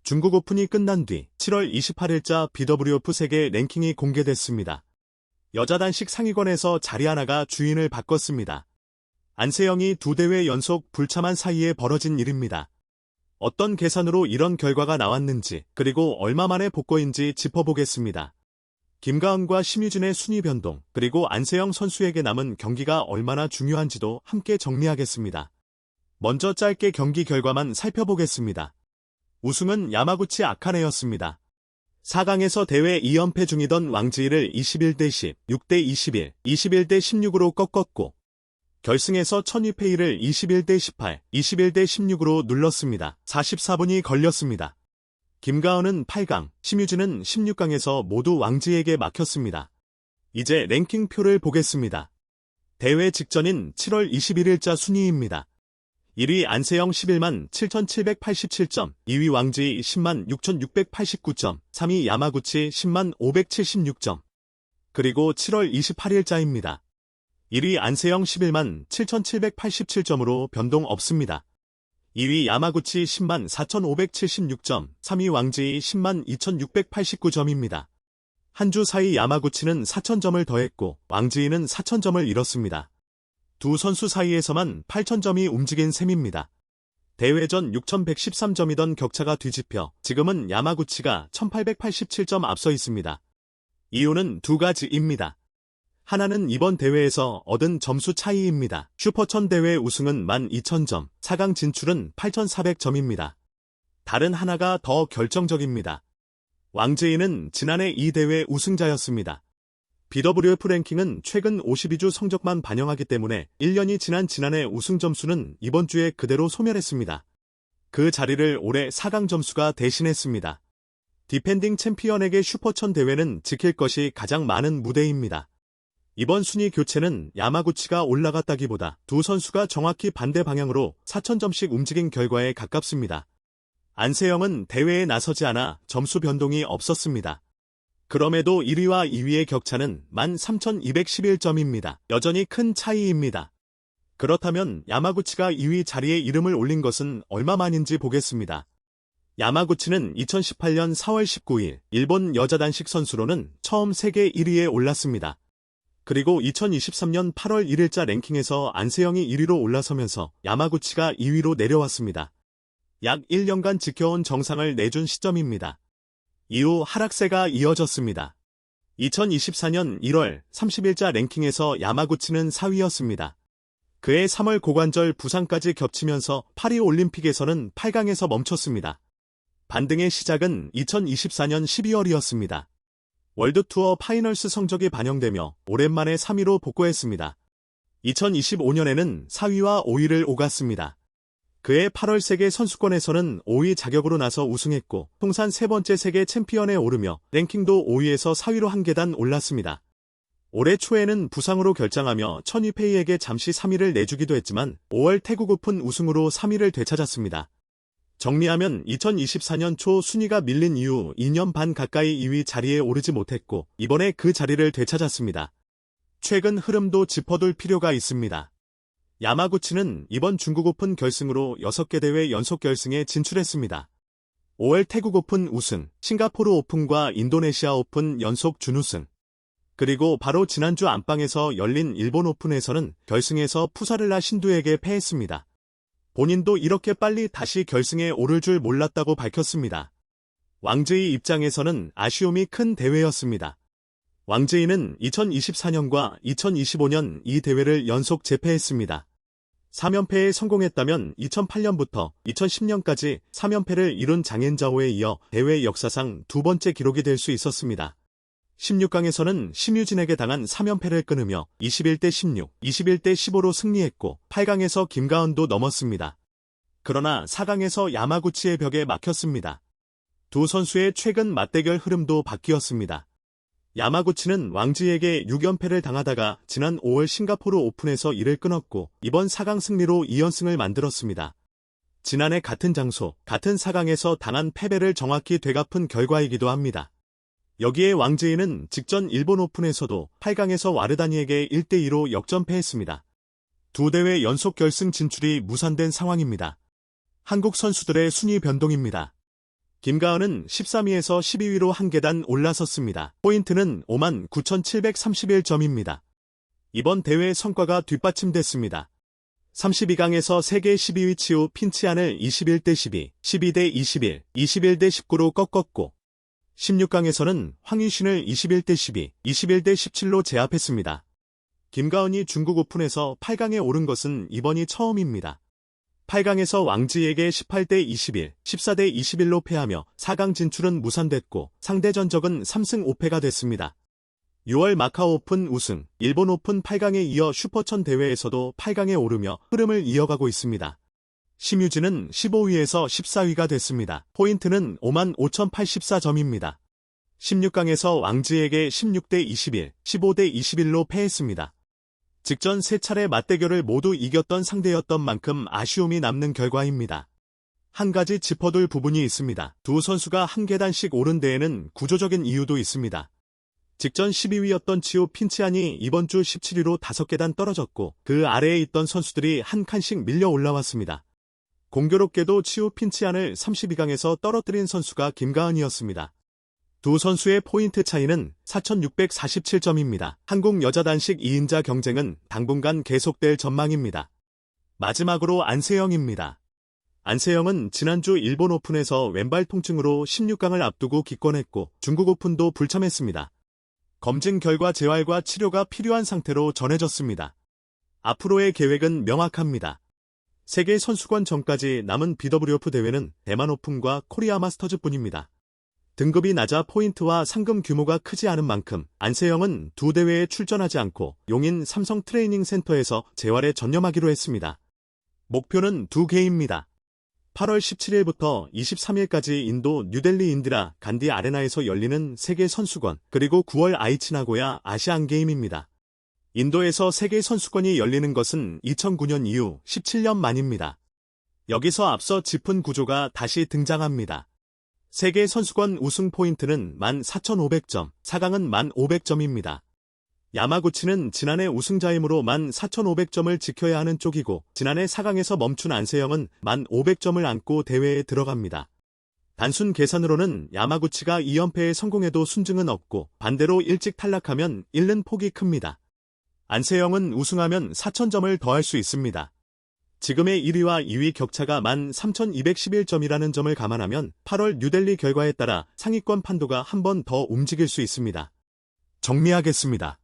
중국 오픈이 끝난 뒤 7월 28일자 BWF 세계 랭킹이 공개됐습니다. 여자 단식 상위권에서 자리 하나가 주인을 바꿨습니다. 안세영이 두 대회 연속 불참한 사이에 벌어진 일입니다. 어떤 계산으로 이런 결과가 나왔는지, 그리고 얼마 만에 복권인지 짚어보겠습니다. 김가은과 심유진의 순위 변동, 그리고 안세영 선수에게 남은 경기가 얼마나 중요한지도 함께 정리하겠습니다. 먼저 짧게 경기 결과만 살펴보겠습니다. 우승은 야마구치 아카네였습니다. 4강에서 대회 2연패 중이던 왕지이를 21대 10, 6대 21, 21대 16으로 꺾었고 결승에서 천위페이를 21대 18, 21대 16으로 눌렀습니다. 44분이 걸렸습니다. 김가은은 8강, 심유진은 16강에서 모두 왕지에게 막혔습니다. 이제 랭킹표를 보겠습니다. 대회 직전인 7월 21일자 순위입니다. 1위 안세영 11만 7,787점, 2위 왕지 10만 6,689점, 3위 야마구치 10만 576점. 그리고 7월 28일자입니다. 1위 안세영 11만 7,787점으로 변동 없습니다. 2위 야마구치 10만 4,576점, 3위 왕지 10만 2,689점입니다. 한 주 사이 야마구치는 4,000점을 더했고 왕지이는 4,000점을 잃었습니다. 두 선수 사이에서만 8,000점이 움직인 셈입니다. 대회 전 6,113점이던 격차가 뒤집혀 지금은 야마구치가 1,887점 앞서 있습니다. 이유는 두 가지입니다. 하나는 이번 대회에서 얻은 점수 차이입니다. 슈퍼천 대회 우승은 12,000점, 4강 진출은 8,400점입니다. 다른 하나가 더 결정적입니다. 왕지이는 지난해 이 대회 우승자였습니다. BWF 랭킹은 최근 52주 성적만 반영하기 때문에 1년이 지난 지난해 우승 점수는 이번 주에 그대로 소멸했습니다. 그 자리를 올해 4강 점수가 대신했습니다. 디펜딩 챔피언에게 슈퍼천 대회는 지킬 것이 가장 많은 무대입니다. 이번 순위 교체는 야마구치가 올라갔다기보다 두 선수가 정확히 반대 방향으로 4,000점씩 움직인 결과에 가깝습니다. 안세영은 대회에 나서지 않아 점수 변동이 없었습니다. 그럼에도 1위와 2위의 격차는 13,211점입니다. 여전히 큰 차이입니다. 그렇다면 야마구치가 2위 자리에 이름을 올린 것은 얼마만인지 보겠습니다. 야마구치는 2018년 4월 19일 일본 여자 단식 선수로는 처음 세계 1위에 올랐습니다. 그리고 2023년 8월 1일자 랭킹에서 안세영이 1위로 올라서면서 야마구치가 2위로 내려왔습니다. 약 1년간 지켜온 정상을 내준 시점입니다. 이후 하락세가 이어졌습니다. 2024년 1월 30일자 랭킹에서 야마구치는 4위였습니다. 그해 3월 고관절 부상까지 겹치면서 파리 올림픽에서는 8강에서 멈췄습니다. 반등의 시작은 2024년 12월이었습니다. 월드투어 파이널스 성적이 반영되며 오랜만에 3위로 복구했습니다. 2025년에는 4위와 5위를 오갔습니다. 그해 8월 세계 선수권에서는 5위 자격으로 나서 우승했고 통산 세 번째 세계 챔피언에 오르며 랭킹도 5위에서 4위로 한 계단 올랐습니다. 올해 초에는 부상으로 결장하며 천위페이에게 잠시 3위를 내주기도 했지만 5월 태국 오픈 우승으로 3위를 되찾았습니다. 정리하면 2024년 초 순위가 밀린 이후 2년 반 가까이 2위 자리에 오르지 못했고 이번에 그 자리를 되찾았습니다. 최근 흐름도 짚어둘 필요가 있습니다. 야마구치는 이번 중국 오픈 결승으로 6개 대회 연속 결승에 진출했습니다. 5월 태국 오픈 우승, 싱가포르 오픈과 인도네시아 오픈 연속 준우승. 그리고 바로 지난주 안방에서 열린 일본 오픈에서는 결승에서 푸사를라 신두에게 패했습니다. 본인도 이렇게 빨리 다시 결승에 오를 줄 몰랐다고 밝혔습니다. 왕지이 입장에서는 아쉬움이 큰 대회였습니다. 왕지이는 2024년과 2025년 이 대회를 연속 재패했습니다. 3연패에 성공했다면 2008년부터 2010년까지 3연패를 이룬 장앤자오에 이어 대회 역사상 두 번째 기록이 될 수 있었습니다. 16강에서는 심유진에게 당한 3연패를 끊으며 21대 16, 21대 15로 승리했고 8강에서 김가은도 넘었습니다. 그러나 4강에서 야마구치의 벽에 막혔습니다. 두 선수의 최근 맞대결 흐름도 바뀌었습니다. 야마구치는 왕지에게 6연패를 당하다가 지난 5월 싱가포르 오픈에서 이를 끊었고 이번 4강 승리로 2연승을 만들었습니다. 지난해 같은 장소, 같은 4강에서 당한 패배를 정확히 되갚은 결과이기도 합니다. 여기에 왕지이는 직전 일본 오픈에서도 8강에서 와르다니에게 1대2로 역전패했습니다. 두 대회 연속 결승 진출이 무산된 상황입니다. 한국 선수들의 순위 변동입니다. 김가은은 13위에서 12위로 한 계단 올라섰습니다. 포인트는 59,731점입니다. 이번 대회 성과가 뒷받침됐습니다. 32강에서 세계 12위 치우 핀치안을 21대 12, 12대 21, 21대 19로 꺾었고 16강에서는 황희신을 21대 12, 21대 17로 제압했습니다. 김가은이 중국 오픈에서 8강에 오른 것은 이번이 처음입니다. 8강에서 왕지에게 18대 21, 14대 21로 패하며 4강 진출은 무산됐고 상대 전적은 3승 5패가 됐습니다. 6월 마카오 오픈 우승, 일본 오픈 8강에 이어 슈퍼천 대회에서도 8강에 오르며 흐름을 이어가고 있습니다. 심유진은 15위에서 14위가 됐습니다. 포인트는 55,084점입니다. 16강에서 왕지에게 16대 21, 15대 21로 패했습니다. 직전 3차례 맞대결을 모두 이겼던 상대였던 만큼 아쉬움이 남는 결과입니다. 한 가지 짚어둘 부분이 있습니다. 두 선수가 한 계단씩 오른 데에는 구조적인 이유도 있습니다. 직전 12위였던 치오 핀치안이 이번 주 17위로 5계단 떨어졌고 그 아래에 있던 선수들이 한 칸씩 밀려 올라왔습니다. 공교롭게도 치오 핀치안을 32강에서 떨어뜨린 선수가 김가은이었습니다. 두 선수의 포인트 차이는 4,647점입니다. 한국 여자 단식 2인자 경쟁은 당분간 계속될 전망입니다. 마지막으로 안세영입니다. 안세영은 지난주 일본 오픈에서 왼발 통증으로 16강을 앞두고 기권했고 중국 오픈도 불참했습니다. 검진 결과 재활과 치료가 필요한 상태로 전해졌습니다. 앞으로의 계획은 명확합니다. 세계 선수권 전까지 남은 BWF 대회는 대만 오픈과 코리아 마스터즈뿐입니다. 등급이 낮아 포인트와 상금 규모가 크지 않은 만큼 안세영은 두 대회에 출전하지 않고 용인 삼성 트레이닝 센터에서 재활에 전념하기로 했습니다. 목표는 두 개입니다. 8월 17일부터 23일까지 인도 뉴델리 인디라 간디 아레나에서 열리는 세계 선수권, 그리고 9월 아이치 나고야 아시안 게임입니다. 인도에서 세계 선수권이 열리는 것은 2009년 이후 17년 만입니다. 여기서 앞서 짚은 구조가 다시 등장합니다. 세계 선수권 우승 포인트는 14,500점, 4강은 1,500점입니다. 야마구치는 지난해 우승자이므로 14,500점을 지켜야 하는 쪽이고 지난해 4강에서 멈춘 안세영은 1,500점을 안고 대회에 들어갑니다. 단순 계산으로는 야마구치가 2연패에 성공해도 순증은 없고 반대로 일찍 탈락하면 잃는 폭이 큽니다. 안세영은 우승하면 4,000점을 더할 수 있습니다. 지금의 1위와 2위 격차가 13,211점이라는 점을 감안하면 8월 뉴델리 결과에 따라 상위권 판도가 한 번 더 움직일 수 있습니다. 정리하겠습니다.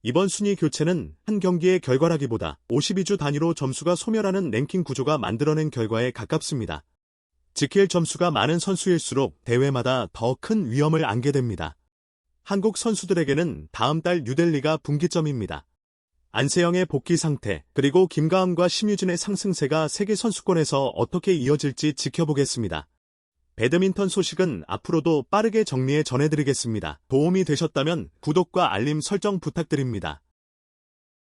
이번 순위 교체는 한 경기의 결과라기보다 52주 단위로 점수가 소멸하는 랭킹 구조가 만들어낸 결과에 가깝습니다. 지킬 점수가 많은 선수일수록 대회마다 더 큰 위험을 안게 됩니다. 한국 선수들에게는 다음 달 뉴델리가 분기점입니다. 안세영의 복귀 상태, 그리고 김가은과 심유진의 상승세가 세계선수권에서 어떻게 이어질지 지켜보겠습니다. 배드민턴 소식은 앞으로도 빠르게 정리해 전해드리겠습니다. 도움이 되셨다면 구독과 알림 설정 부탁드립니다.